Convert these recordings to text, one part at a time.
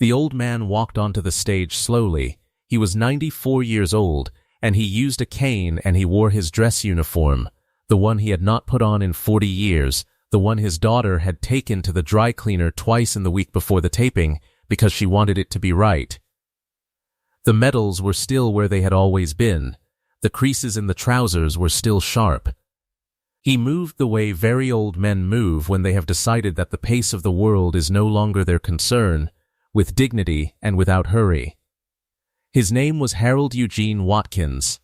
The old man walked onto the stage slowly. He was 94 years old, and he used a cane, and he wore his dress uniform, the one he had not put on in 40 years, the one his daughter had taken to the dry cleaner twice in the week before the taping because she wanted it to be right. The medals were still where they had always been. The creases in the trousers were still sharp. He moved the way very old men move when they have decided that the pace of the world is no longer their concern, with dignity and without hurry. His name was Harold Eugene Watkins.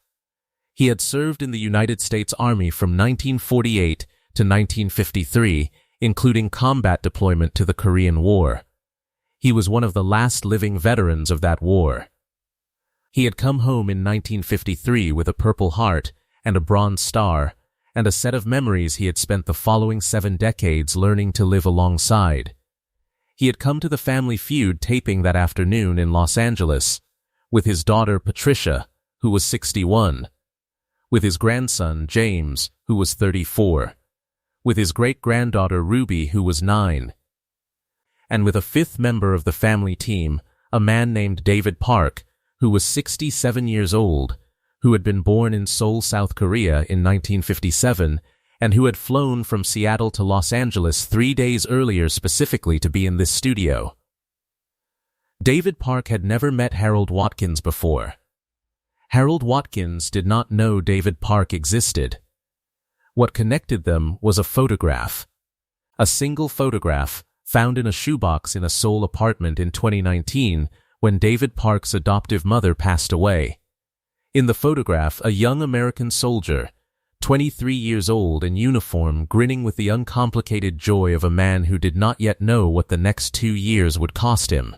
He had served in the United States Army from 1948 to 1953, including combat deployment to the Korean War. He was one of the last living veterans of that war. He had come home in 1953 with a Purple Heart and a Bronze Star, and a set of memories he had spent the following 7 decades learning to live alongside. He had come to the Family Feud taping that afternoon in Los Angeles, with his daughter Patricia, who was 61, with his grandson James, who was 34, with his great-granddaughter Ruby, who was 9, and with a 5th member of the family team, a man named David Park, who was 67 years old, who had been born in Seoul, South Korea in 1957, and who had flown from Seattle to Los Angeles 3 days earlier specifically to be in this studio. David Park had never met Harold Watkins before. Harold Watkins did not know David Park existed. What connected them was a photograph. A single photograph found in a shoebox in a Seoul apartment in 2019 when David Park's adoptive mother passed away. In the photograph, a young American soldier, 23 years old in uniform, grinning with the uncomplicated joy of a man who did not yet know what the next 2 years would cost him,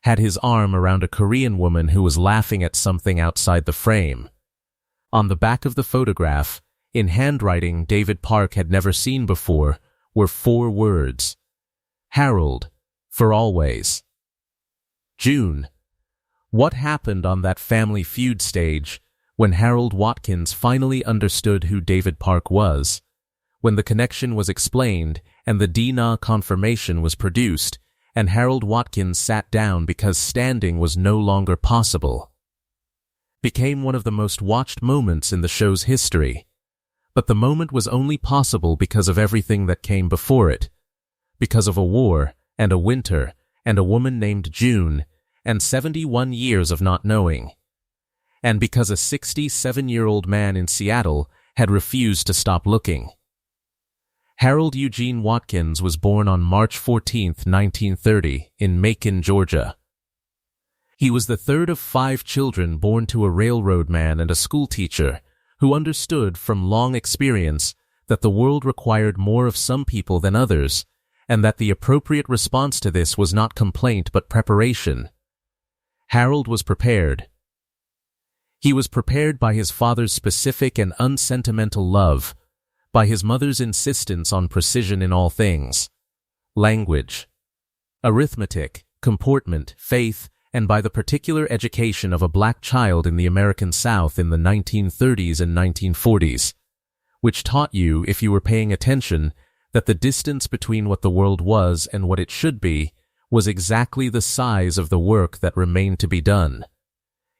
had his arm around a Korean woman who was laughing at something outside the frame. On the back of the photograph, in handwriting David Park had never seen before, were 4 words: Harold, for always. June. What happened on that Family Feud stage when Harold Watkins finally understood who David Park was, when the connection was explained and the DNA confirmation was produced, and Harold Watkins sat down because standing was no longer possible, became one of the most watched moments in the show's history. But the moment was only possible because of everything that came before it, because of a war and a winter and a woman named June and 71 years of not knowing, and because a 67-year-old man in Seattle had refused to stop looking. Harold Eugene Watkins was born on March 14, 1930, in Macon, Georgia. He was the 3rd of 5 children born to a railroad man and a schoolteacher who understood from long experience that the world required more of some people than others, and that the appropriate response to this was not complaint but preparation. Harold was prepared. He was prepared by his father's specific and unsentimental love, by his mother's insistence on precision in all things: language, arithmetic, comportment, faith, and by the particular education of a black child in the American South in the 1930s and 1940s, which taught you, if you were paying attention, that the distance between what the world was and what it should be was exactly the size of the work that remained to be done.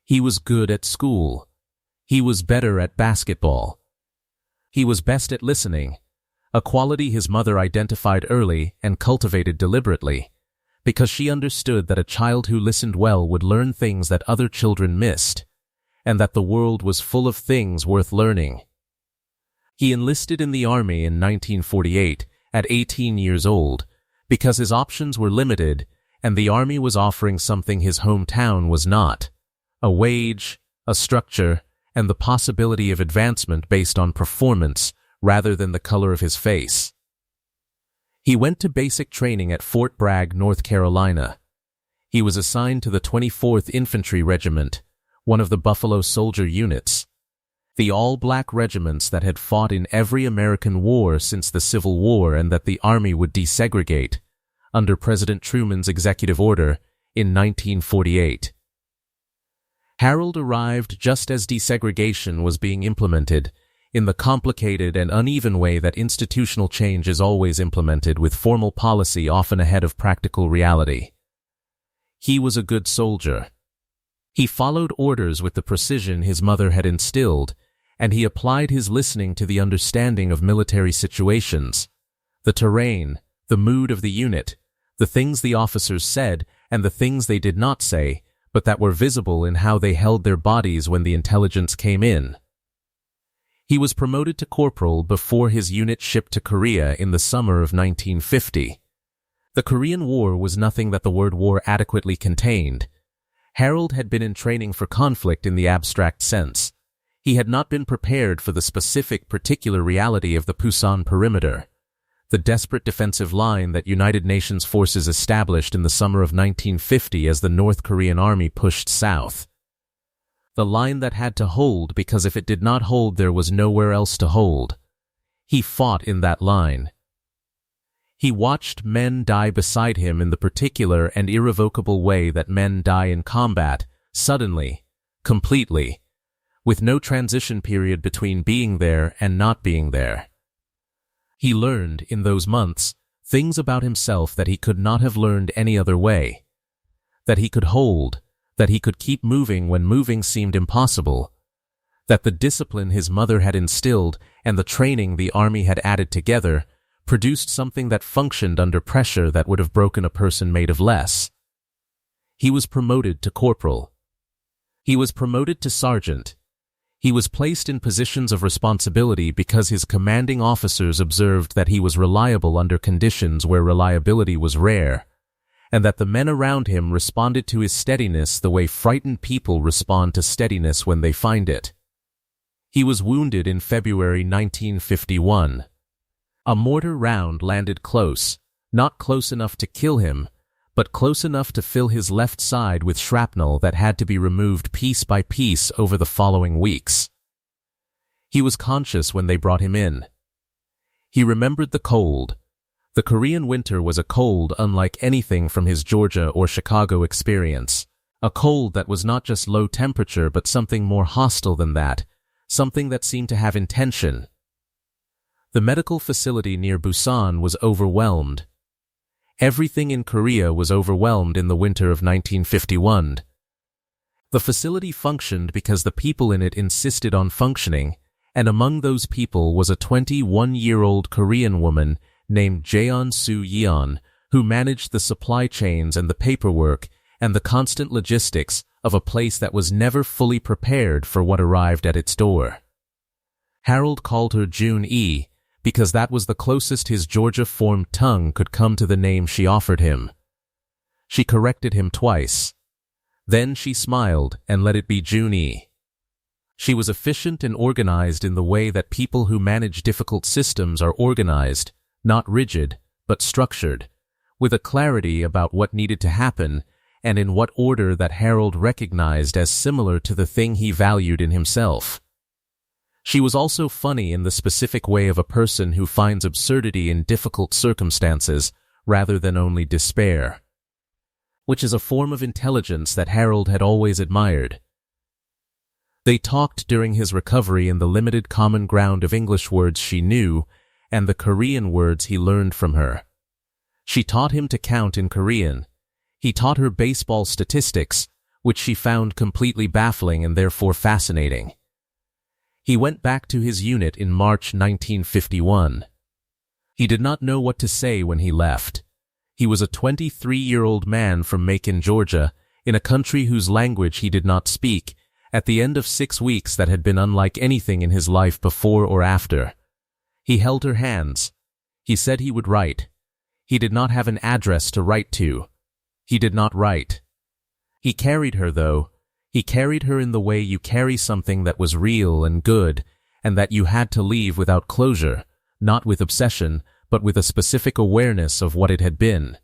He was good at school. He was better at basketball. He was best at listening, a quality his mother identified early and cultivated deliberately, because she understood that a child who listened well would learn things that other children missed, and that the world was full of things worth learning. He enlisted in the Army in 1948 at 18 years old, because his options were limited and the Army was offering something his hometown was not: a wage, a structure, and the possibility of advancement based on performance rather than the color of his face. He went to basic training at Fort Bragg, North Carolina. He was assigned to the 24th Infantry Regiment, one of the Buffalo Soldier units, the all-black regiments that had fought in every American war since the Civil War and that the Army would desegregate, under President Truman's executive order, in 1948. Harold arrived just as desegregation was being implemented, in the complicated and uneven way that institutional change is always implemented, with formal policy often ahead of practical reality. He was a good soldier. He followed orders with the precision his mother had instilled, and he applied his listening to the understanding of military situations, the terrain, the mood of the unit, the things the officers said and the things they did not say, but that were visible in how they held their bodies when the intelligence came in. He was promoted to corporal before his unit shipped to Korea in the summer of 1950. The Korean War was nothing that the word war adequately contained. Harold had been in training for conflict in the abstract sense. He had not been prepared for the specific particular reality of the Pusan perimeter, the desperate defensive line that United Nations forces established in the summer of 1950 as the North Korean army pushed south. The line that had to hold because if it did not hold there was nowhere else to hold. He fought in that line. He watched men die beside him in the particular and irrevocable way that men die in combat, suddenly, completely, with no transition period between being there and not being there. He learned, in those months, things about himself that he could not have learned any other way. That he could hold, that he could keep moving when moving seemed impossible, that the discipline his mother had instilled and the training the army had added together produced something that functioned under pressure that would have broken a person made of less. He was promoted to corporal. He was promoted to sergeant. He was placed in positions of responsibility because his commanding officers observed that he was reliable under conditions where reliability was rare, and that the men around him responded to his steadiness the way frightened people respond to steadiness when they find it. He was wounded in February 1951. A mortar round landed close, not close enough to kill him, but close enough to fill his left side with shrapnel that had to be removed piece by piece over the following weeks. He was conscious when they brought him in. He remembered the cold. The Korean winter was a cold unlike anything from his Georgia or Chicago experience, a cold that was not just low temperature but something more hostile than that, something that seemed to have intention. The medical facility near Busan was overwhelmed. Everything in Korea was overwhelmed in the winter of 1951. The facility functioned because the people in it insisted on functioning, and among those people was a 21-year-old Korean woman named Jeon Soo-yeon, who managed the supply chains and the paperwork and the constant logistics of a place that was never fully prepared for what arrived at its door. Harold called her June-e, because that was the closest his Georgia-formed tongue could come to the name she offered him. She corrected him twice. Then she smiled and let it be June-e. She was efficient and organized in the way that people who manage difficult systems are organized, not rigid, but structured, with a clarity about what needed to happen and in what order that Harold recognized as similar to the thing he valued in himself. She was also funny in the specific way of a person who finds absurdity in difficult circumstances rather than only despair, which is a form of intelligence that Harold had always admired. They talked during his recovery in the limited common ground of English words she knew and the Korean words he learned from her. She taught him to count in Korean. He taught her baseball statistics, which she found completely baffling and therefore fascinating. He went back to his unit in March 1951. He did not know what to say when he left. He was a 23-year-old man from Macon, Georgia, in a country whose language he did not speak, at the end of 6 weeks that had been unlike anything in his life before or after. He held her hands. He said he would write. He did not have an address to write to. He did not write. He carried her, though. He carried her in the way you carry something that was real and good, and that you had to leave without closure, not with obsession, but with a specific awareness of what it had been.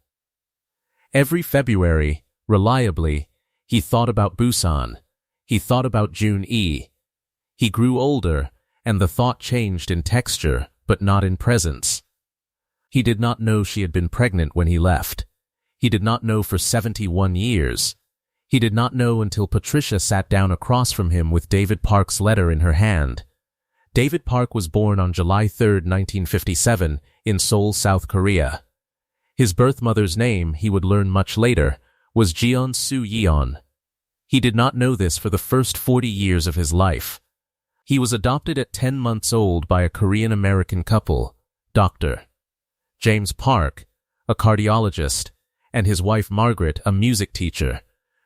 Every February, reliably, he thought about Busan. He thought about June-e. He grew older, and the thought changed in texture, but not in presence. He did not know she had been pregnant when he left. He did not know for 71 years. He did not know until Patricia sat down across from him with David Park's letter in her hand. David Park was born on July 3, 1957, in Seoul, South Korea. His birth mother's name, he would learn much later, was Jeon-soo Yeon. He did not know this for the first 40 years of his life. He was adopted at 10 months old by a Korean-American couple, Dr. James Park, a cardiologist, and his wife Margaret, a music teacher,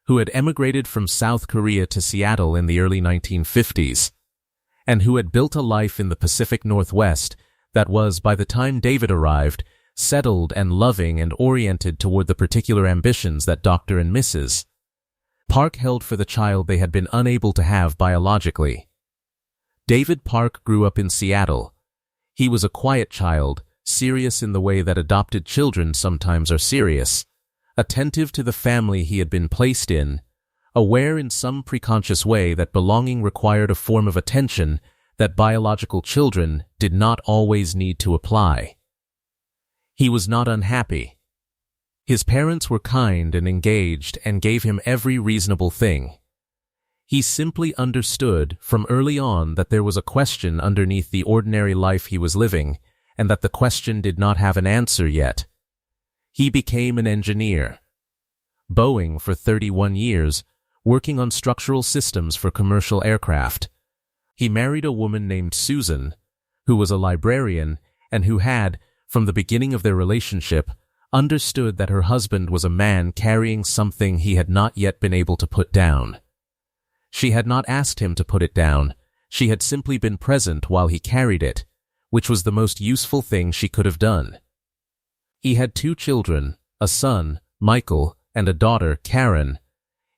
who had emigrated from South Korea to Seattle in the early 1950s, and who had built a life in the Pacific Northwest that was, by the time David arrived, settled and loving and oriented toward the particular ambitions that Dr. and Mrs. Park held for the child they had been unable to have biologically. David Park grew up in Seattle. He was a quiet child, serious in the way that adopted children sometimes are serious, attentive to the family he had been placed in, aware in some preconscious way that belonging required a form of attention that biological children did not always need to apply. He was not unhappy. His parents were kind and engaged and gave him every reasonable thing. He simply understood from early on that there was a question underneath the ordinary life he was living, and that the question did not have an answer yet. He became an engineer. Boeing for 31 years, working on structural systems for commercial aircraft. He married a woman named Susan, who was a librarian and who had, from the beginning of their relationship, understood that her husband was a man carrying something he had not yet been able to put down. She had not asked him to put it down. She had simply been present while he carried it, which was the most useful thing she could have done. He had 2 children, a son, Michael, and a daughter, Karen.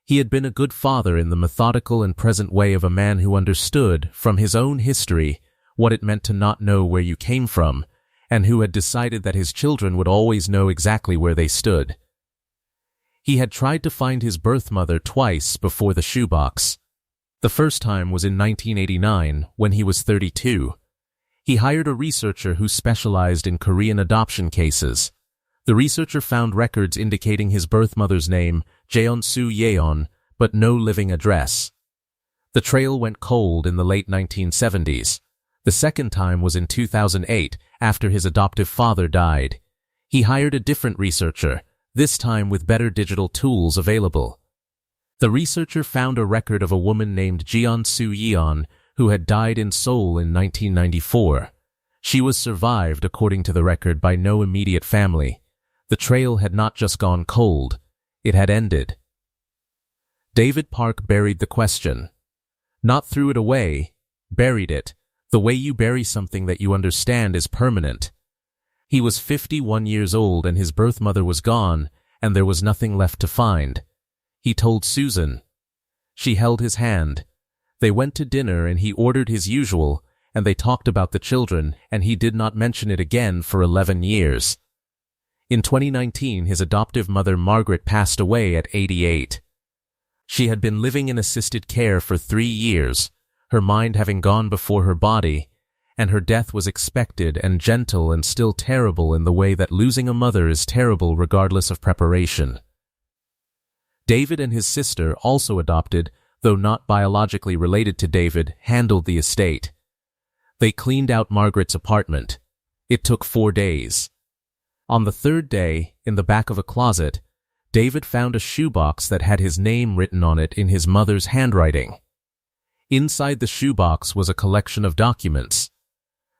He had been a good father in the methodical and present way of a man who understood, from his own history, what it meant to not know where you came from, and who had decided that his children would always know exactly where they stood. He had tried to find his birth mother twice before the shoebox. The first time was in 1989, when he was 32. He hired a researcher who specialized in Korean adoption cases. The researcher found records indicating his birth mother's name, Jeon-soo Yeon, but no living address. The trail went cold in the late 1970s. The second time was in 2008, after his adoptive father died. He hired a different researcher, this time with better digital tools available. The researcher found a record of a woman named Jeon-soo Yeon, who had died in Seoul in 1994. She was survived, according to the record, by no immediate family. The trail had not just gone cold, it had ended. David Park buried the question. Not threw it away, buried it. The way you bury something that you understand is permanent. He was 51 years old and his birth mother was gone, and there was nothing left to find. He told Susan. She held his hand. They went to dinner and he ordered his usual, and they talked about the children, and he did not mention it again for 11 years. In 2019, his adoptive mother Margaret passed away at 88. She had been living in assisted care for 3 years, her mind having gone before her body, and her death was expected and gentle and still terrible in the way that losing a mother is terrible regardless of preparation. David and his sister, also adopted, though not biologically related to David, handled the estate. They cleaned out Margaret's apartment. It took 4 days. On the 3rd day, in the back of a closet, David found a shoebox that had his name written on it in his mother's handwriting. Inside the shoebox was a collection of documents.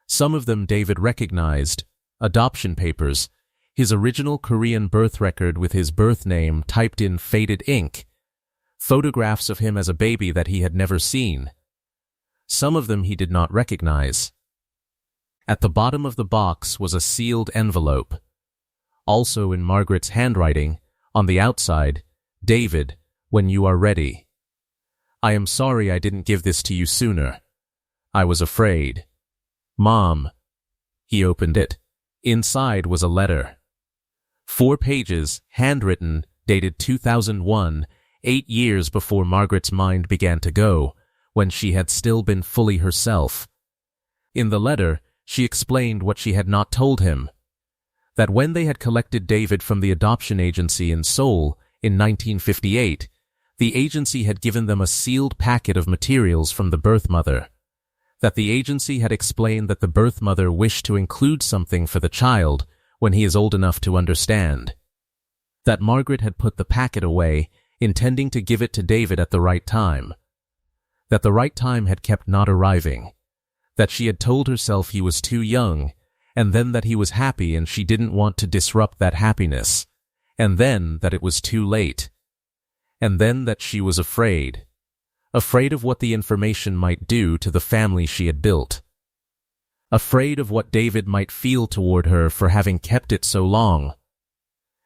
Some of them David recognized: adoption papers, his original Korean birth record with his birth name typed in faded ink, photographs of him as a baby that he had never seen. Some of them he did not recognize. At the bottom of the box was a sealed envelope. Also in Margaret's handwriting, on the outside, David, when you are ready. I am sorry I didn't give this to you sooner. I was afraid. Mom. He opened it. Inside was a letter. 4 pages, handwritten, dated 2001, 8 years before Margaret's mind began to go, when she had still been fully herself. In the letter, she explained what she had not told him. That when they had collected David from the adoption agency in Seoul in 1958, the agency had given them a sealed packet of materials from the birth mother. That the agency had explained that the birth mother wished to include something for the child when he is old enough to understand. That Margaret had put the packet away, intending to give it to David at the right time. That the right time had kept not arriving. That she had told herself he was too young, and then that he was happy and she didn't want to disrupt that happiness, and then that it was too late, and then that she was afraid. Afraid of what the information might do to the family she had built. Afraid of what David might feel toward her for having kept it so long.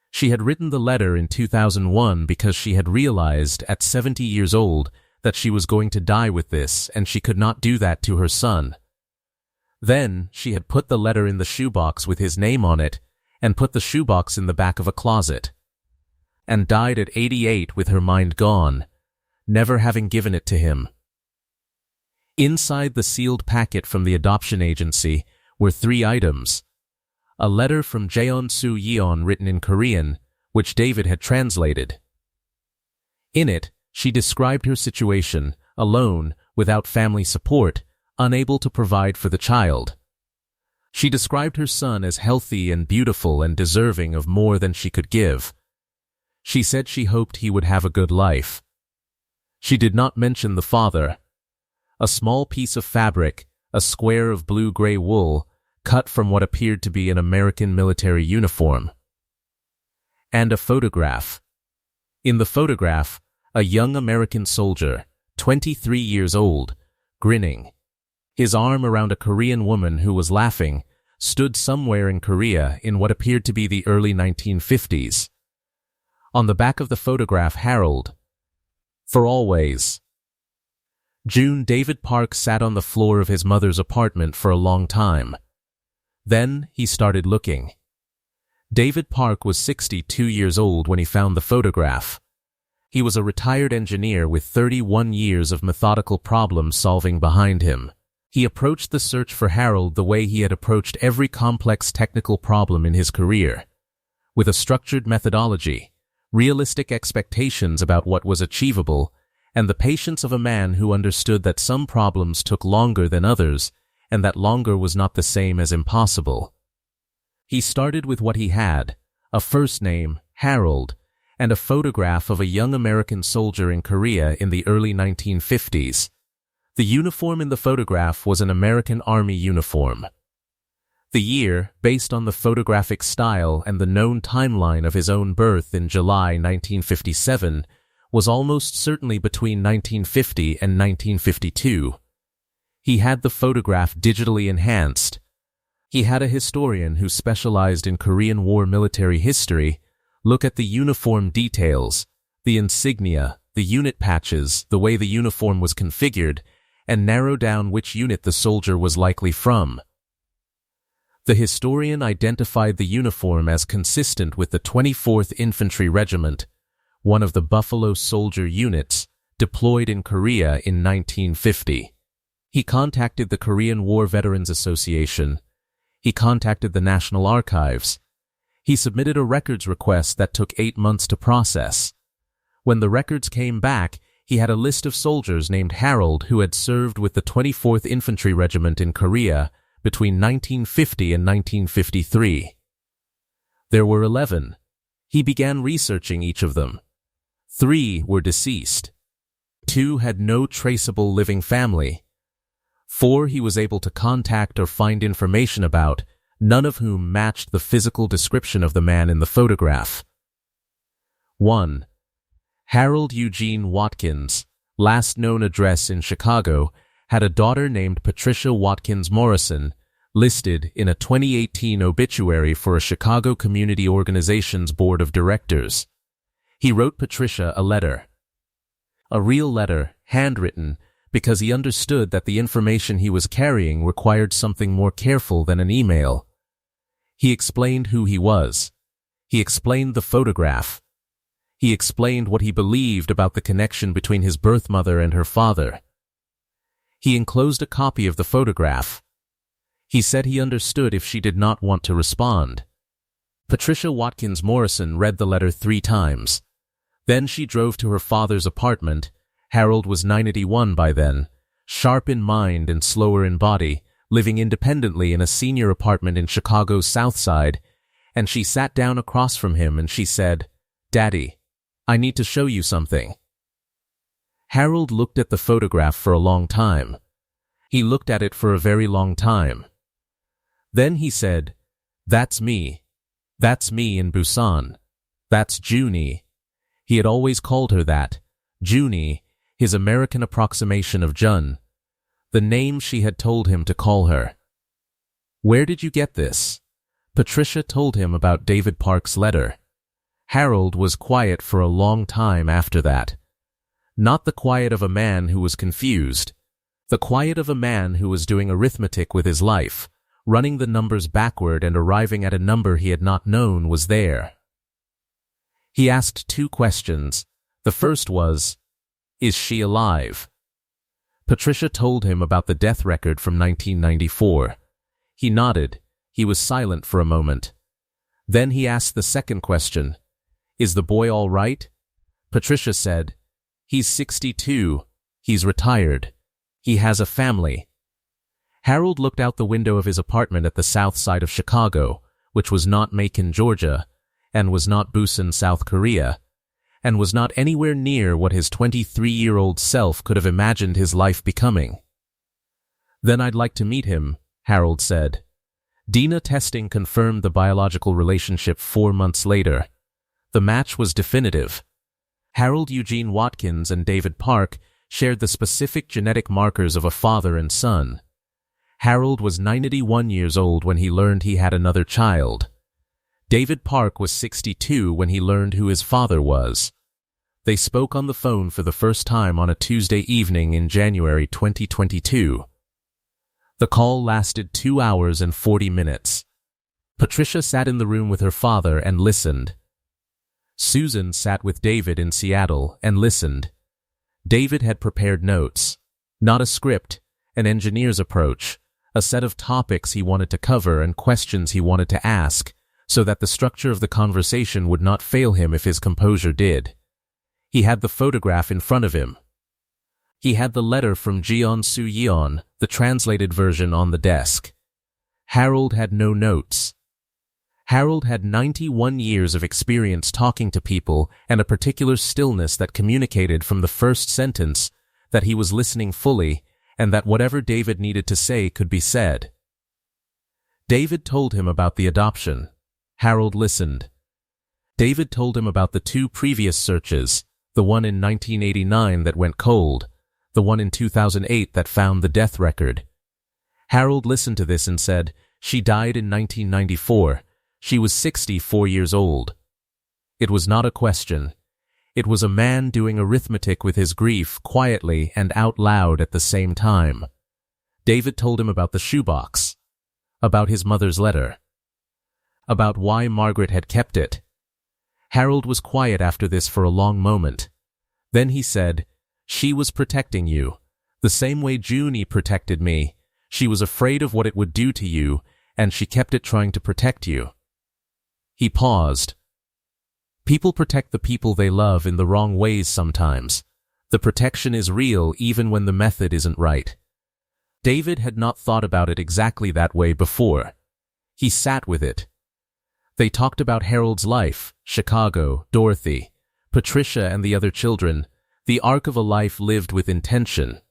She had written the letter in 2001 because she had realized at 70 years old that she was going to die with this, and she could not do that to her son. Then she had put the letter in the shoebox with his name on it, and put the shoebox in the back of a closet, and died at 88 with her mind gone, never having given it to him. Inside the sealed packet from the adoption agency were 3 items. A letter from Jeon-soo Yeon written in Korean, which David had translated. In it, she described her situation, alone, without family support, unable to provide for the child. She described her son as healthy and beautiful and deserving of more than she could give. She said she hoped he would have a good life. She did not mention the father. A small piece of fabric, a square of blue-gray wool, cut from what appeared to be an American military uniform. And a photograph. In the photograph, a young American soldier, 23 years old, grinning, his arm around a Korean woman who was laughing, stood somewhere in Korea in what appeared to be the early 1950s. On the back of the photograph, Harold. For always. June. David Park sat on the floor of his mother's apartment for a long time. Then he started looking. David Park was 62 years old when he found the photograph. He was a retired engineer with 31 years of methodical problem solving behind him. He approached the search for Harold the way he had approached every complex technical problem in his career, with a structured methodology, realistic expectations about what was achievable, and the patience of a man who understood that some problems took longer than others, and that longer was not the same as impossible. He started with what he had, a first name, Harold, and a photograph of a young American soldier in Korea in the early 1950s. The uniform in the photograph was an American Army uniform. The year, based on the photographic style and the known timeline of his own birth in July 1957, was almost certainly between 1950 and 1952. He had the photograph digitally enhanced. He had a historian who specialized in Korean War military history look at the uniform details, the insignia, the unit patches, the way the uniform was configured, and narrow down which unit the soldier was likely from. The historian identified the uniform as consistent with the 24th Infantry Regiment, one of the Buffalo Soldier units, deployed in Korea in 1950. He contacted the Korean War Veterans Association. He contacted the National Archives. He submitted a records request that took 8 months to process. When the records came back, he had a list of soldiers named Harold who had served with the 24th Infantry Regiment in Korea between 1950 and 1953. There were 11. He began researching each of them. 3 were deceased. 2 had no traceable living family. 4 he was able to contact or find information about, none of whom matched the physical description of the man in the photograph. 1. Harold Eugene Watkins, last known address in Chicago, had a daughter named Patricia Watkins Morrison, listed in a 2018 obituary for a Chicago Community Organization's Board of Directors. He wrote Patricia a letter. A real letter, handwritten, because he understood that the information he was carrying required something more careful than an email. He explained who he was. He explained the photograph. He explained what he believed about the connection between his birth mother and her father. He enclosed a copy of the photograph. He said he understood if she did not want to respond. Patricia Watkins Morrison read the letter 3 times. Then she drove to her father's apartment. Harold was 91 by then, sharp in mind and slower in body, living independently in a senior apartment in Chicago's South Side, and she sat down across from him and she said, "Daddy, I need to show you something." Harold looked at the photograph for a long time. He looked at it for a very long time. Then he said, "That's me. That's me in Busan. That's Junie." He had always called her that, Junie, his American approximation of Jun, the name she had told him to call her. "Where did you get this?" Patricia told him about David Park's letter. Harold was quiet for a long time after that. Not the quiet of a man who was confused. The quiet of a man who was doing arithmetic with his life, running the numbers backward and arriving at a number he had not known was there. He asked 2 questions. The first was, "Is she alive?" Patricia told him about the death record from 1994. He nodded. He was silent for a moment. Then he asked the second question, "Is the boy all right?" Patricia said, "He's 62. He's retired. He has a family." Harold looked out the window of his apartment at the south side of Chicago, which was not Macon, Georgia, and was not Busan, South Korea, and was not anywhere near what his 23-year-old self could have imagined his life becoming. "Then I'd like to meet him," Harold said. DNA testing confirmed the biological relationship 4 months later. The match was definitive. Harold Eugene Watkins and David Park shared the specific genetic markers of a father and son. Harold was 91 years old when he learned he had another child. David Park was 62 when he learned who his father was. They spoke on the phone for the first time on a Tuesday evening in January 2022. The call lasted 2 hours and 40 minutes. Patricia sat in the room with her father and listened. Susan sat with David in Seattle and listened. David had prepared notes. Not a script, an engineer's approach, a set of topics he wanted to cover and questions he wanted to ask, so that the structure of the conversation would not fail him if his composure did. He had the photograph in front of him. He had the letter from Jeon Soo-yeon, the translated version, on the desk. Harold had no notes. Harold had 91 years of experience talking to people and a particular stillness that communicated from the first sentence that he was listening fully and that whatever David needed to say could be said. David told him about the adoption. Harold listened. David told him about the 2 previous searches, the one in 1989 that went cold, the one in 2008 that found the death record. Harold listened to this and said, "She died in 1994. She was 64 years old." It was not a question. It was a man doing arithmetic with his grief quietly and out loud at the same time. David told him about the shoebox, about his mother's letter, about why Margaret had kept it. Harold was quiet after this for a long moment. Then he said, "She was protecting you, the same way Junie protected me. She was afraid of what it would do to you, and she kept it trying to protect you." He paused. People protect the people they love in the wrong ways sometimes. The protection is real even when the method isn't right. David had not thought about it exactly that way before. He sat with it. They talked about Harold's life, Chicago, Dorothy, Patricia and the other children, the arc of a life lived with intention.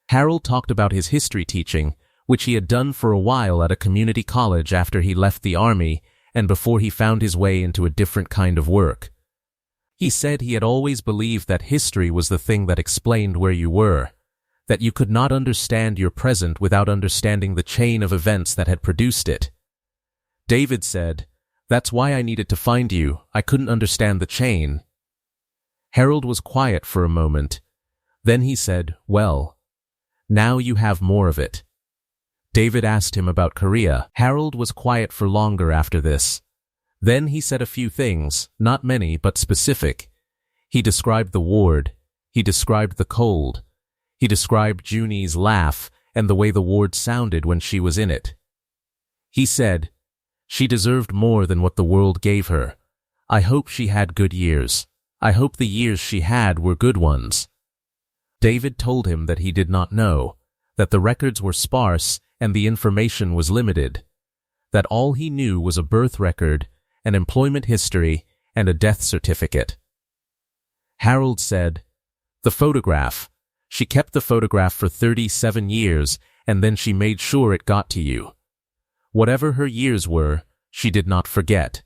Harold talked about his history teaching, which he had done for a while at a community college after he left the army and before he found his way into a different kind of work. He said he had always believed that history was the thing that explained where you were, that you could not understand your present without understanding the chain of events that had produced it. David said, "That's why I needed to find you. I couldn't understand the chain." Harold was quiet for a moment. Then he said, "Well, now you have more of it." David asked him about Korea. Harold was quiet for longer after this. Then he said a few things, not many, but specific. He described the ward. He described the cold. He described Junie's laugh and the way the ward sounded when she was in it. He said, "She deserved more than what the world gave her. I hope she had good years. I hope the years she had were good ones." David told him that he did not know, that the records were sparse and the information was limited, that all he knew was a birth record, an employment history, and a death certificate. Harold said, "The photograph. She kept the photograph for 37 years, and then she made sure it got to you. Whatever her years were, she did not forget.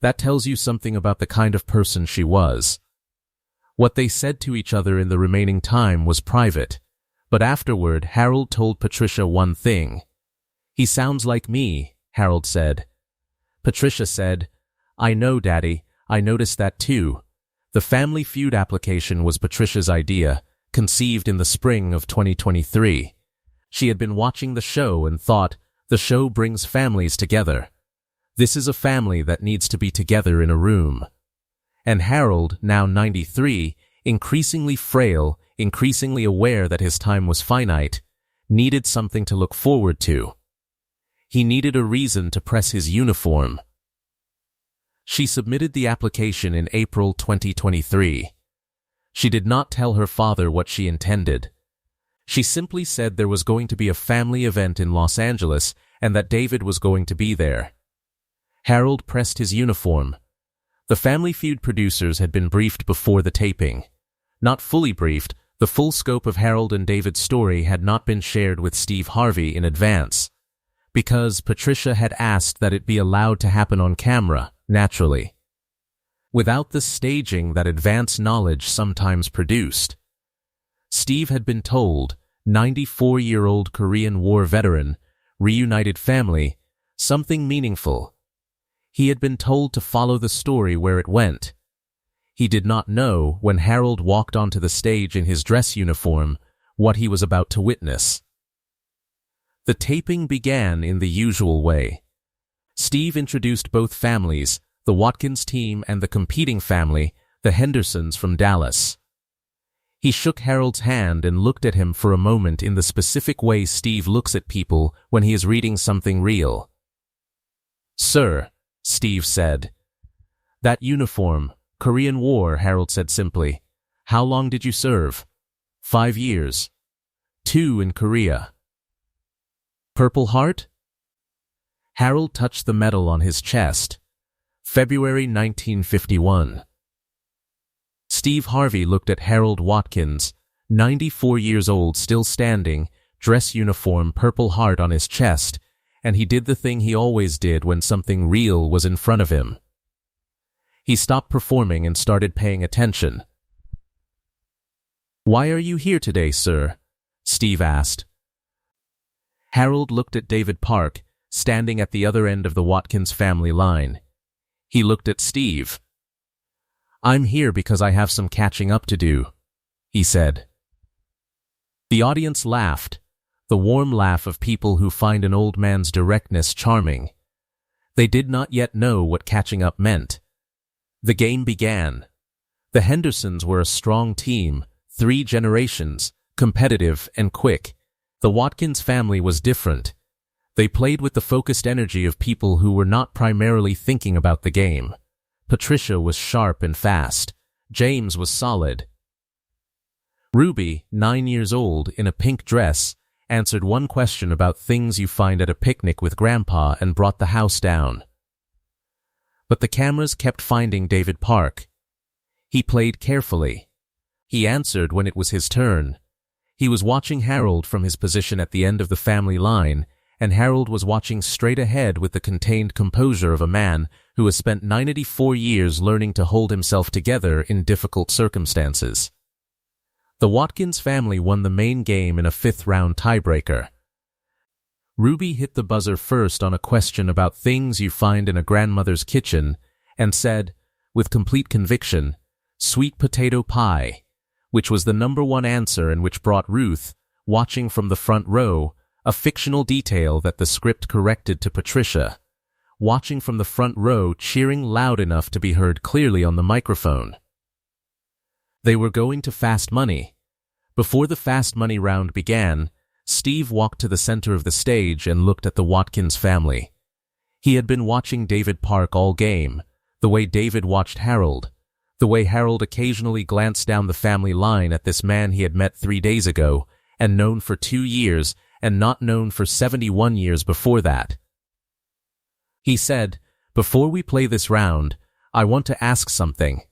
That tells you something about the kind of person she was." What they said to each other in the remaining time was private, but afterward Harold told Patricia one thing. "He sounds like me," Harold said. Patricia said, "I know, Daddy, I noticed that too." The Family Feud application was Patricia's idea, conceived in the spring of 2023. She had been watching the show and thought, the show brings families together. This is a family that needs to be together in a room. And Harold, now 93, increasingly frail, increasingly aware that his time was finite, needed something to look forward to. He needed a reason to press his uniform. She submitted the application in April 2023. She did not tell her father what she intended. She simply said there was going to be a family event in Los Angeles and that David was going to be there. Harold pressed his uniform. The Family Feud producers had been briefed before the taping. Not fully briefed, the full scope of Harold and David's story had not been shared with Steve Harvey in advance, because Patricia had asked that it be allowed to happen on camera, naturally, without the staging that advance knowledge sometimes produced. Steve had been told, 94-year-old Korean War veteran, reunited family, something meaningful. He had been told to follow the story where it went. He did not know, when Harold walked onto the stage in his dress uniform, what he was about to witness. The taping began in the usual way. Steve introduced both families, the Watkins team and the competing family, the Hendersons from Dallas. He shook Harold's hand and looked at him for a moment in the specific way Steve looks at people when he is reading something real. "Sir," Steve said. "That uniform, Korean War," Harold said simply. "How long did you serve?" 5 years. 2 in Korea." "Purple Heart?" Harold touched the medal on his chest. February 1951. Steve Harvey looked at Harold Watkins, 94 years old, still standing, dress uniform, Purple Heart on his chest, and he did the thing he always did when something real was in front of him. He stopped performing and started paying attention. "Why are you here today, sir?" Steve asked. Harold looked at David Park, standing at the other end of the Watkins family line. He looked at Steve. "I'm here because I have some catching up to do," he said. The audience laughed, the warm laugh of people who find an old man's directness charming. They did not yet know what catching up meant. The game began. The Hendersons were a strong team, 3 generations, competitive and quick. The Watkins family was different. They played with the focused energy of people who were not primarily thinking about the game. Patricia was sharp and fast. James was solid. Ruby, 9 years old, in a pink dress, answered one question about things you find at a picnic with Grandpa and brought the house down. But the cameras kept finding David Park. He played carefully. He answered when it was his turn. He was watching Harold from his position at the end of the family line, and Harold was watching straight ahead with the contained composure of a man who has spent 94 years learning to hold himself together in difficult circumstances. The Watkins family won the main game in a 5th-round tiebreaker. Ruby hit the buzzer first on a question about things you find in a grandmother's kitchen and said, with complete conviction, "Sweet potato pie," which was the #1 answer and which brought Ruth, watching from the front row, a fictional detail that the script corrected to Patricia, watching from the front row, cheering loud enough to be heard clearly on the microphone. They were going to Fast Money. Before the Fast Money round began, Steve walked to the center of the stage and looked at the Watkins family. He had been watching David Park all game, the way David watched Harold, the way Harold occasionally glanced down the family line at this man he had met 3 days ago and known for 2 years and not known for 71 years before that. He said, "Before we play this round, I want to ask something.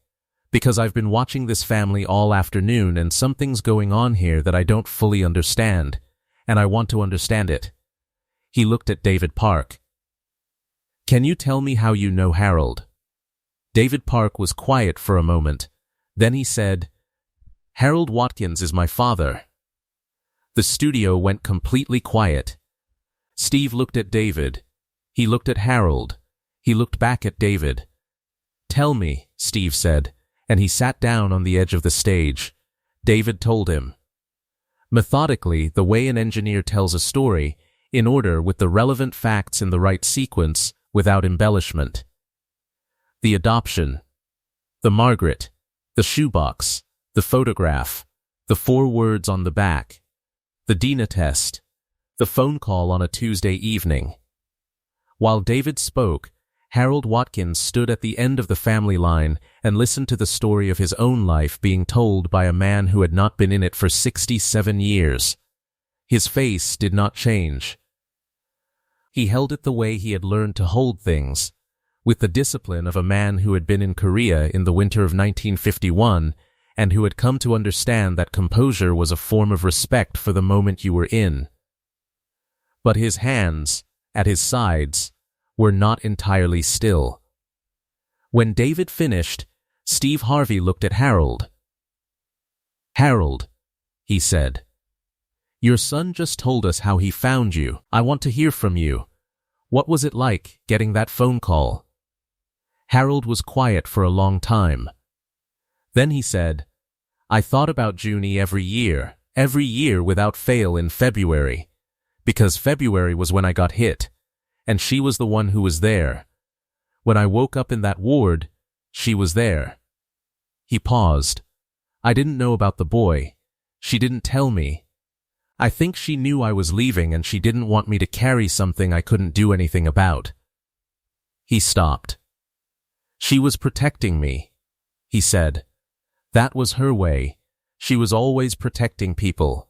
Because I've been watching this family all afternoon and something's going on here that I don't fully understand, and I want to understand it. He looked at David Park. Can you tell me how you know Harold? David Park was quiet for a moment. Then he said, Harold Watkins is my father. The studio went completely quiet. Steve looked at David. He looked at Harold. He looked back at David. Tell me, Steve said, and he sat down on the edge of the stage. David told him. Methodically, the way an engineer tells a story, in order with the relevant facts in the right sequence, without embellishment. The adoption. The Margaret. The shoebox. The photograph. The 4 words on the back. The DNA test. The phone call on a Tuesday evening. While David spoke, Harold Watkins stood at the end of the family line and listened to the story of his own life being told by a man who had not been in it for 67 years. His face did not change. He held it the way he had learned to hold things, with the discipline of a man who had been in Korea in the winter of 1951 and who had come to understand that composure was a form of respect for the moment you were in. But his hands, at his sides, were not entirely still. When David finished, Steve Harvey looked at Harold. Harold, he said, your son just told us how he found you. I want to hear from you. What was it like getting that phone call? Harold was quiet for a long time. Then he said, I thought about Junie every year without fail in February, because February was when I got hit, and she was the one who was there. When I woke up in that ward, she was there. He paused. I didn't know about the boy. She didn't tell me. I think she knew I was leaving and she didn't want me to carry something I couldn't do anything about. He stopped. She was protecting me, he said. That was her way. She was always protecting people.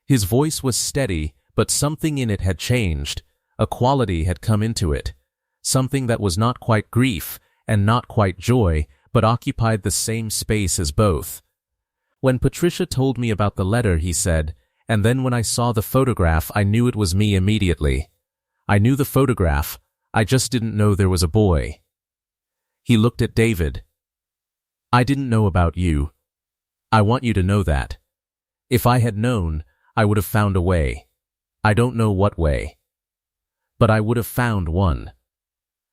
His voice was steady, but something in it had changed. A quality had come into it. Something that was not quite grief and not quite joy, but occupied the same space as both. When Patricia told me about the letter, he said, and then when I saw the photograph, I knew it was me immediately. I knew the photograph. I just didn't know there was a boy. He looked at David. I didn't know about you. I want you to know that. If I had known, I would have found a way. I don't know what way. But I would have found one.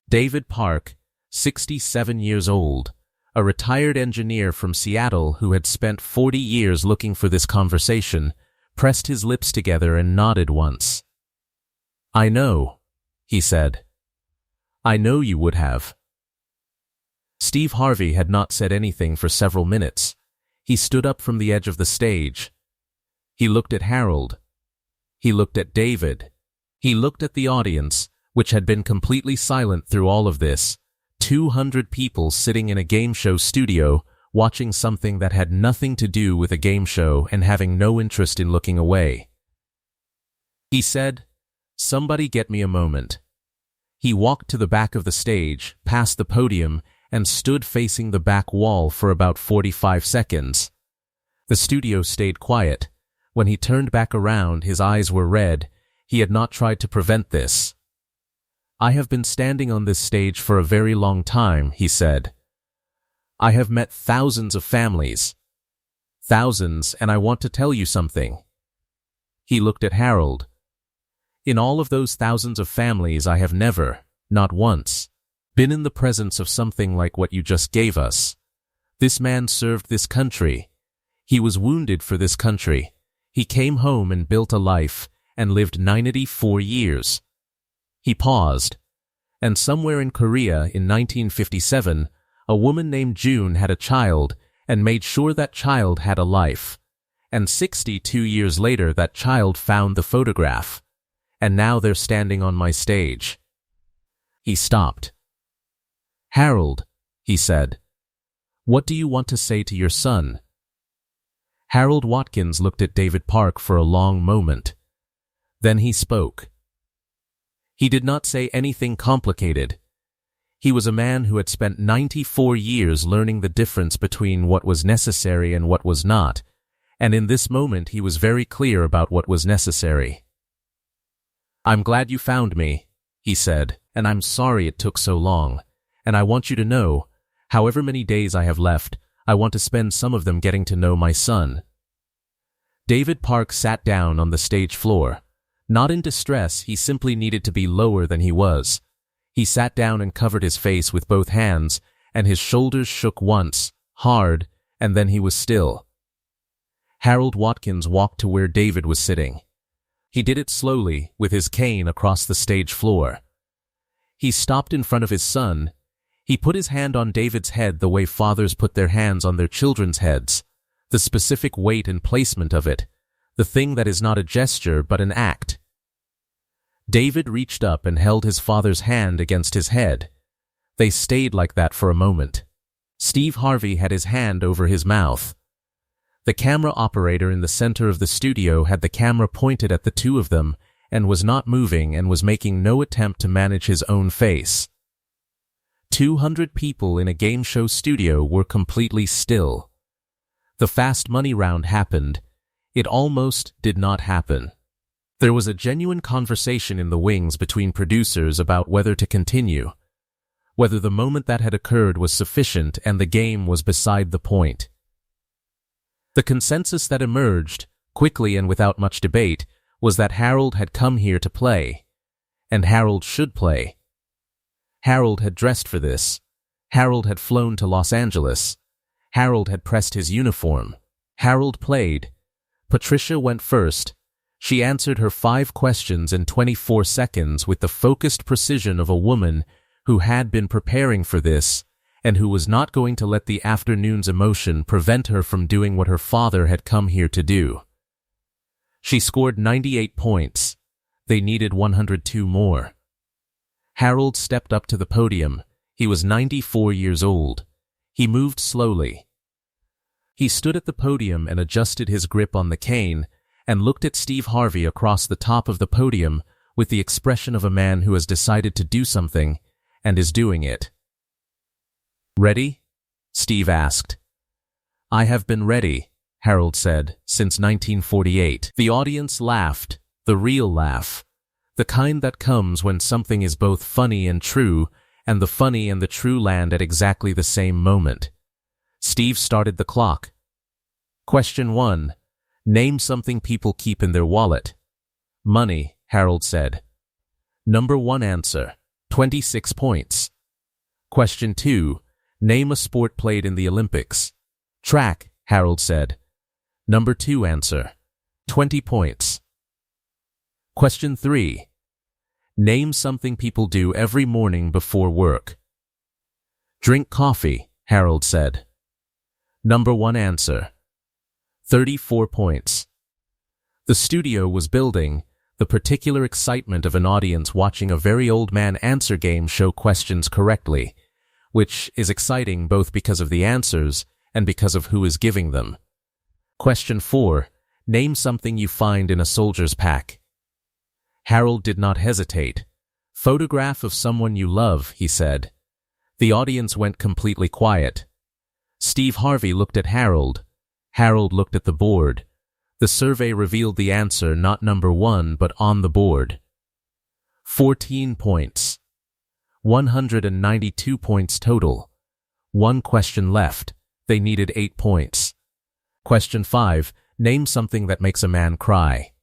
David Park, 67 years old, a retired engineer from Seattle who had spent 40 years looking for this conversation, pressed his lips together and nodded once. I know, he said. I know you would have. Steve Harvey had not said anything for several minutes. He stood up from the edge of the stage. He looked at Harold. He looked at David. He looked at the audience, which had been completely silent through all of this. 200 people sitting in a game show studio, watching something that had nothing to do with a game show and having no interest in looking away. He said, Somebody get me a moment. He walked to the back of the stage, past the podium, and stood facing the back wall for about 45 seconds. The studio stayed quiet. When he turned back around, his eyes were red. He had not tried to prevent this. I have been standing on this stage for a very long time, he said. I have met thousands of families. Thousands, and I want to tell you something. He looked at Harold. In all of those thousands of families, I have never, not once, been in the presence of something like what you just gave us. This man served this country. He was wounded for this country. He came home and built a life and lived 94 years. He paused. And somewhere in Korea in 1957, a woman named June had a child and made sure that child had a life. And 62 years later, that child found the photograph. And now they're standing on my stage. He stopped. Harold, he said, what do you want to say to your son? Harold Watkins looked at David Park for a long moment. Then he spoke. He did not say anything complicated. He was a man who had spent 94 years learning the difference between what was necessary and what was not, and in this moment he was very clear about what was necessary. "I'm glad you found me," he said, "and I'm sorry it took so long, and I want you to know, however many days I have left, I want to spend some of them getting to know my son." David Park sat down on the stage floor. Not in distress, he simply needed to be lower than he was. He sat down and covered his face with both hands, and his shoulders shook once, hard, and then he was still. Harold Watkins walked to where David was sitting. He did it slowly, with his cane across the stage floor. He stopped in front of his son. He put his hand on David's head the way fathers put their hands on their children's heads, the specific weight and placement of it, the thing that is not a gesture but an act. David reached up and held his father's hand against his head. They stayed like that for a moment. Steve Harvey had his hand over his mouth. The camera operator in the center of the studio had the camera pointed at the two of them and was not moving and was making no attempt to manage his own face. 200 people in a game show studio were completely still. The fast money round happened. It almost did not happen. There was a genuine conversation in the wings between producers about whether to continue, whether the moment that had occurred was sufficient and the game was beside the point. The consensus that emerged, quickly and without much debate, was that Harold had come here to play, and Harold should play. Harold had dressed for this. Harold had flown to Los Angeles. Harold had pressed his uniform. Harold played. Patricia went first. She answered her 5 questions in 24 seconds with the focused precision of a woman who had been preparing for this and who was not going to let the afternoon's emotion prevent her from doing what her father had come here to do. She scored 98 points. They needed 102 more. Harold stepped up to the podium. He was 94 years old. He moved slowly. He stood at the podium and adjusted his grip on the cane and looked at Steve Harvey across the top of the podium with the expression of a man who has decided to do something and is doing it. "Ready?" Steve asked. "I have been ready," Harold said, "since 1948. The audience laughed, the real laugh, the kind that comes when something is both funny and true, and the funny and the true land at exactly the same moment. Steve started the clock. Question 1. Name something people keep in their wallet. Money, Harold said. Number 1 answer, 26 points. Question 2. Name a sport played in the Olympics. Track, Harold said. Number 2 answer, 20 points. Question 3. Name something people do every morning before work. Drink coffee, Harold said. Number 1 answer, 34 points. The studio was building, the particular excitement of an audience watching a very old man answer game show questions correctly, which is exciting both because of the answers and because of who is giving them. Question 4. Name something you find in a soldier's pack. Harold did not hesitate. Photograph of someone you love, he said. The audience went completely quiet. Steve Harvey looked at Harold. Harold looked at the board. The survey revealed the answer not number 1 but on the board. 14 points. 192 points total. 1 question left. They needed 8 points. Question 5. Name something that makes a man cry.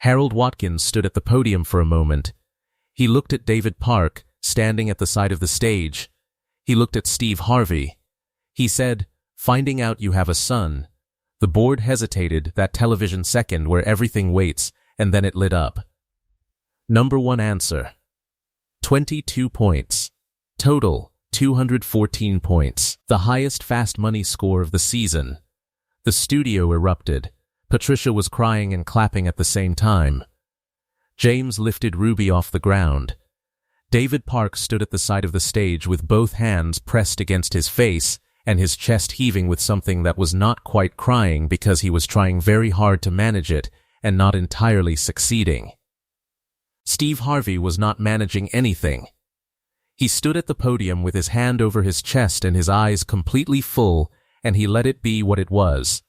Harold Watkins stood at the podium for a moment. He looked at David Park, standing at the side of the stage. He looked at Steve Harvey. He said, "Finding out you have a son." The board hesitated, that television second where everything waits, and then it lit up. Number 1 answer, 22 points. Total, 214 points. The highest fast money score of the season. The studio erupted. Patricia was crying and clapping at the same time. James lifted Ruby off the ground. David Park stood at the side of the stage with both hands pressed against his face and his chest heaving with something that was not quite crying because he was trying very hard to manage it and not entirely succeeding. Steve Harvey was not managing anything. He stood at the podium with his hand over his chest and his eyes completely full, and he let it be what it was.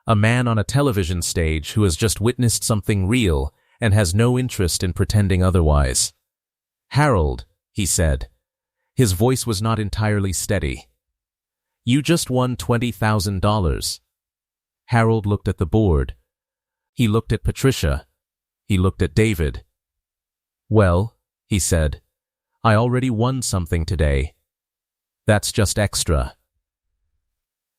A man on a television stage who has just witnessed something real and has no interest in pretending otherwise. "Harold," he said. His voice was not entirely steady. "You just won $20,000. Harold looked at the board. He looked at Patricia. He looked at David. "Well," he said, "I already won something today. That's just extra."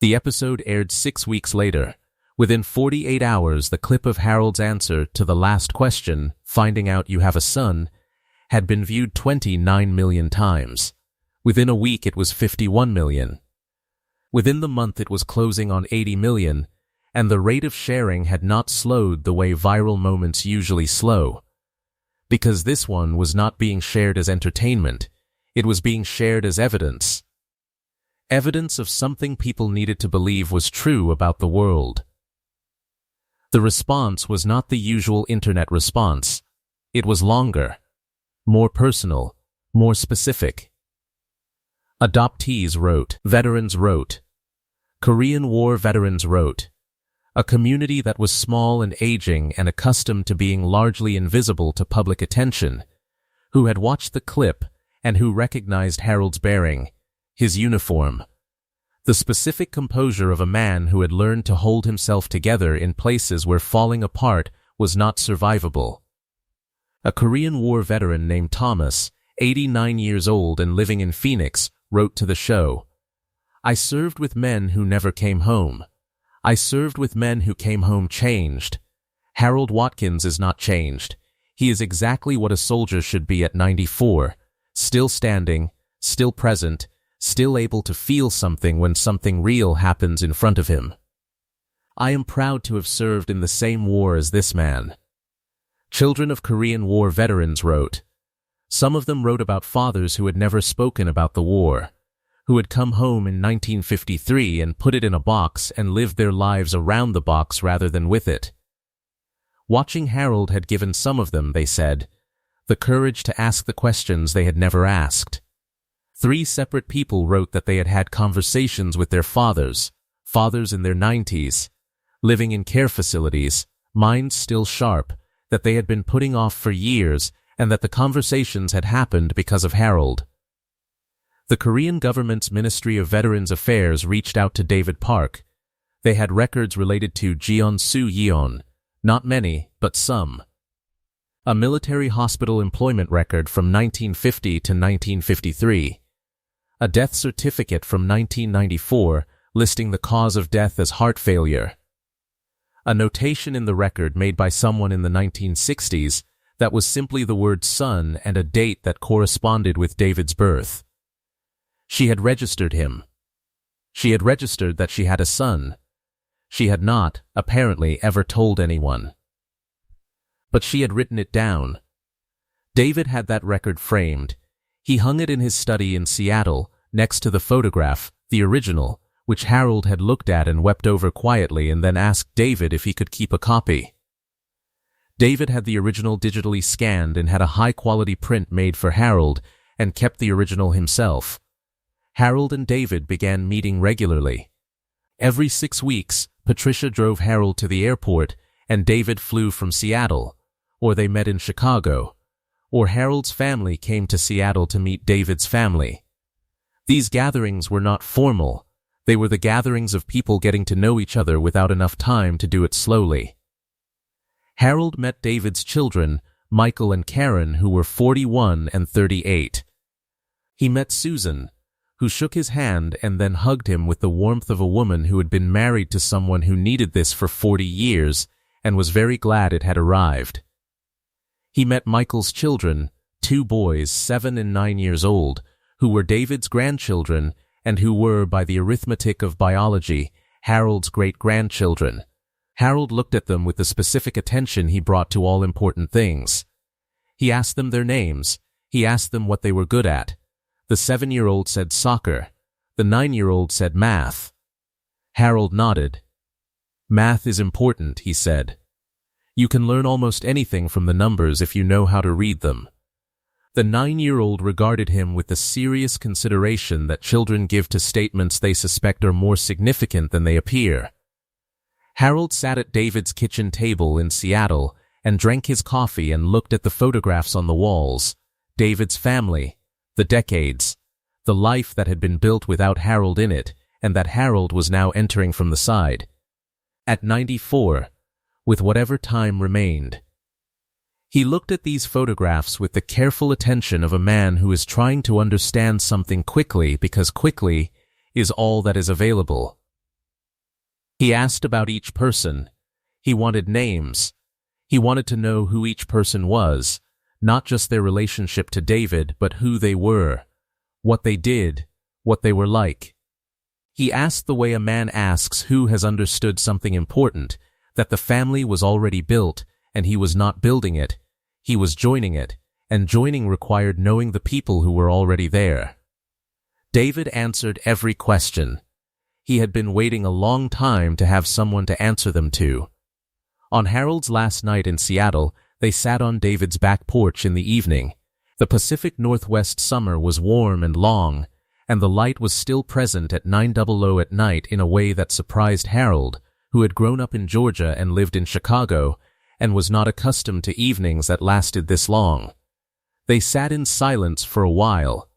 The episode aired 6 weeks later. Within 48 hours, the clip of Harold's answer to the last question, finding out you have a son, had been viewed 29 million times. Within a week, it was 51 million. Within the month, it was closing on 80 million, and the rate of sharing had not slowed the way viral moments usually slow. Because this one was not being shared as entertainment, it was being shared as evidence. Evidence of something people needed to believe was true about the world. The response was not the usual internet response. It was longer, more personal, more specific. Adoptees wrote, veterans wrote, Korean War veterans wrote, a community that was small and aging and accustomed to being largely invisible to public attention, who had watched the clip and who recognized Harold's bearing, his uniform, the specific composure of a man who had learned to hold himself together in places where falling apart was not survivable. A Korean War veteran named Thomas, 89 years old and living in Phoenix, wrote to the show, "I served with men who never came home. I served with men who came home changed. Harold Watkins is not changed. He is exactly what a soldier should be at 94, still standing, still present, still able to feel something when something real happens in front of him. I am proud to have served in the same war as this man." Children of Korean War veterans wrote. Some of them wrote about fathers who had never spoken about the war, who had come home in 1953 and put it in a box and lived their lives around the box rather than with it. Watching Harold had given some of them, they said, the courage to ask the questions they had never asked. 3 separate people wrote that they had had conversations with their fathers in their 90s, living in care facilities, minds still sharp, that they had been putting off for years, and that the conversations had happened because of Harold. The Korean government's Ministry of Veterans Affairs reached out to David Park. They had records related to Jeon Soo-yeon, not many, but some. A military hospital employment record from 1950 to 1953. A death certificate from 1994 listing the cause of death as heart failure. A notation in the record made by someone in the 1960s that was simply the word son and a date that corresponded with David's birth. She had registered him. She had registered that she had a son. She had not, apparently, ever told anyone. But she had written it down. David had that record framed. He hung it in his study in Seattle, next to the photograph, the original, which Harold had looked at and wept over quietly and then asked David if he could keep a copy. David had the original digitally scanned and had a high-quality print made for Harold and kept the original himself. Harold and David began meeting regularly. Every 6 weeks, Patricia drove Harold to the airport and David flew from Seattle, or they met in Chicago, or Harold's family came to Seattle to meet David's family. These gatherings were not formal. They were the gatherings of people getting to know each other without enough time to do it slowly. Harold met David's children, Michael and Karen, who were 41 and 38. He met Susan, who shook his hand and then hugged him with the warmth of a woman who had been married to someone who needed this for 40 years and was very glad it had arrived. He met Michael's children, 2 boys, 7 and 9 years old, who were David's grandchildren and who were, by the arithmetic of biology, Harold's great-grandchildren. Harold looked at them with the specific attention he brought to all important things. He asked them their names. He asked them what they were good at. The 7-year-old said soccer. The 9-year-old said math. Harold nodded. "Math is important," he said. "You can learn almost anything from the numbers if you know how to read them. The 9-year-old regarded him with the serious consideration that children give to statements they suspect are more significant than they appear. Harold sat at David's kitchen table in Seattle and drank his coffee and looked at the photographs on the walls. David's family, the decades, the life that had been built without Harold in it, and that Harold was now entering from the side. At 94, with whatever time remained, he looked at these photographs with the careful attention of a man who is trying to understand something quickly because quickly is all that is available. He asked about each person. He wanted names. He wanted to know who each person was, not just their relationship to David, but who they were, what they did, what they were like. He asked the way a man asks who has understood something important, that the family was already built and he was not building it. He was joining it, and joining required knowing the people who were already there. David answered every question. He had been waiting a long time to have someone to answer them to. On Harold's last night in Seattle, they sat on David's back porch in the evening. The Pacific Northwest summer was warm and long, and the light was still present at 9:00 at night in a way that surprised Harold, who had grown up in Georgia and lived in Chicago, and was not accustomed to evenings that lasted this long. They sat in silence for a while.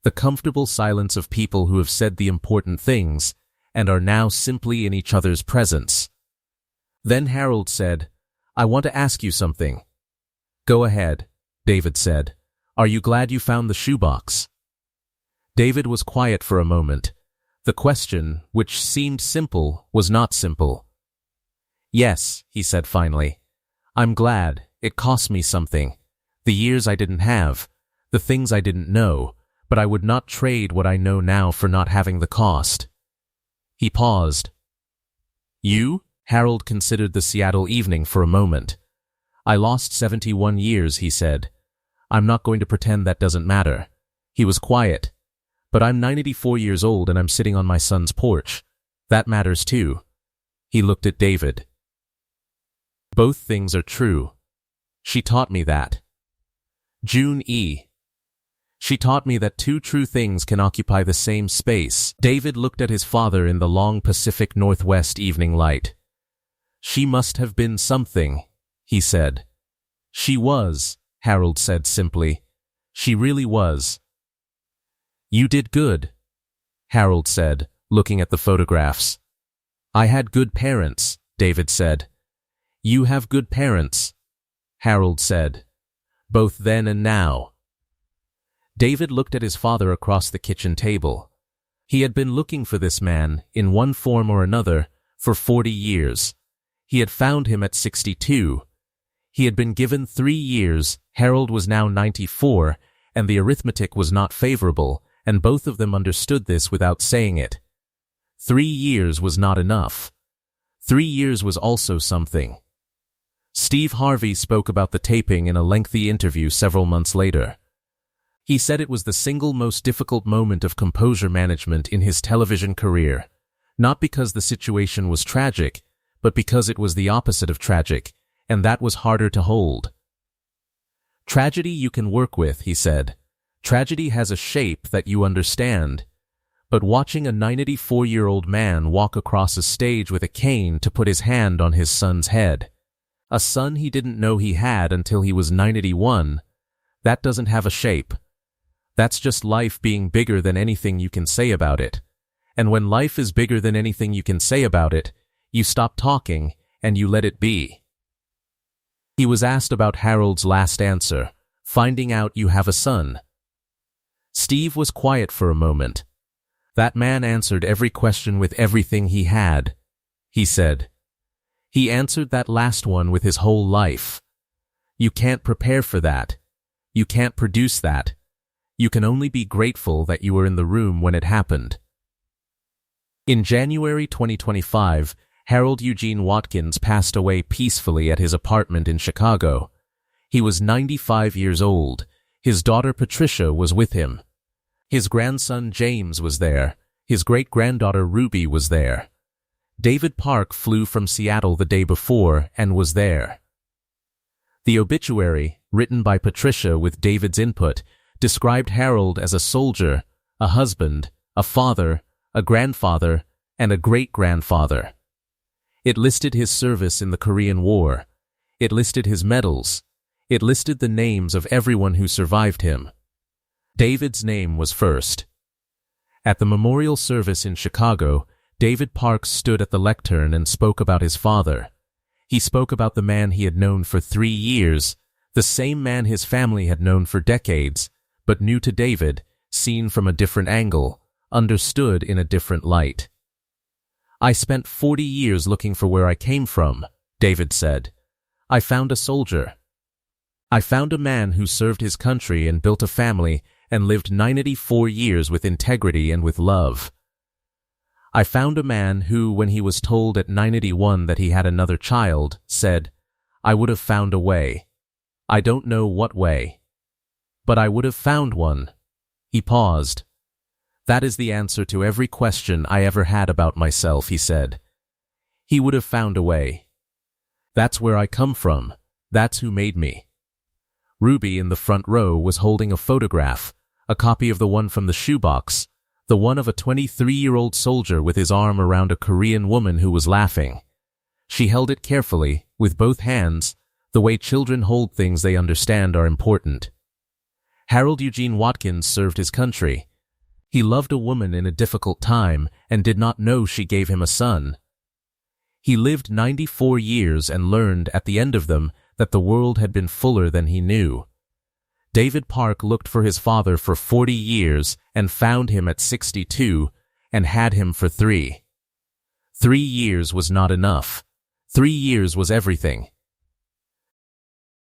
The comfortable silence of people who have said the important things and are now simply in each other's presence. Then Harold said, "I want to ask you something." "Go ahead," David said. "Are you glad you found the shoebox?" David was quiet for a moment. The question, which seemed simple, was not simple. "Yes," he said finally. "I'm glad. It cost me something. The years I didn't have, the things I didn't know, but I would not trade what I know now for not having the cost." He paused. "You?" Harold considered the Seattle evening for a moment. "I lost 71 years, he said. "I'm not going to pretend that doesn't matter." He was quiet. "But I'm 94 years old and I'm sitting on my son's porch. That matters too." He looked at David. "Both things are true. She taught me that." June E. "She taught me that two true things can occupy the same space." David looked at his father in the long Pacific Northwest evening light. "She must have been something," he said. "She was," Harold said simply. "She really was." "You did good," Harold said, looking at the photographs. "I had good parents," David said. "You have good parents," Harold said. "Both then and now." David looked at his father across the kitchen table. He had been looking for this man, in one form or another, for 40 years. He had found him at 62. He had been given 3 years. Harold was now 94, and the arithmetic was not favorable, and both of them understood this without saying it. 3 years was not enough. 3 years was also something. Steve Harvey spoke about the taping in a lengthy interview several months later. He said it was the single most difficult moment of composure management in his television career, not because the situation was tragic, but because it was the opposite of tragic, and that was harder to hold. "Tragedy you can work with," he said. "Tragedy has a shape that you understand. But watching a 94-year-old man walk across a stage with a cane to put his hand on his son's head, a son he didn't know he had until he was 91, that doesn't have a shape. That's just life being bigger than anything you can say about it. And when life is bigger than anything you can say about it, you stop talking and you let it be." He was asked about Harold's last answer, finding out you have a son. Steve was quiet for a moment. "That man answered every question with everything he had," he said. "He answered that last one with his whole life. You can't prepare for that. You can't produce that. You can only be grateful that you were in the room when it happened." In January 2025, Harold Eugene Watkins passed away peacefully at his apartment in Chicago. He was 95 years old. His daughter Patricia was with him. His grandson James was there. His great-granddaughter Ruby was there. David Park flew from Seattle the day before and was there. The obituary, written by Patricia with David's input, described Harold as a soldier, a husband, a father, a grandfather, and a great-grandfather. It listed his service in the Korean War. It listed his medals. It listed the names of everyone who survived him. David's name was first. At the memorial service in Chicago, David Parks stood at the lectern and spoke about his father. He spoke about the man he had known for 3 years, the same man his family had known for decades, but new to David, seen from a different angle, understood in a different light. "I spent 40 years looking for where I came from," David said. "I found a soldier. I found a man who served his country and built a family and lived 94 years with integrity and with love. I found a man who, when he was told at 91 that he had another child, said, 'I would have found a way. I don't know what way. But I would have found one.'" He paused. "That is the answer to every question I ever had about myself," he said. "He would have found a way. That's where I come from. That's who made me." Ruby in the front row was holding a photograph, a copy of the one from the shoebox, the one of a 23-year-old soldier with his arm around a Korean woman who was laughing. She held it carefully, with both hands, the way children hold things they understand are important. Harold Eugene Watkins served his country. He loved a woman in a difficult time and did not know she gave him a son. He lived 94 years and learned at the end of them that the world had been fuller than he knew. David Park looked for his father for 40 years and found him at 62 and had him for 3. 3 years was not enough. 3 years was everything.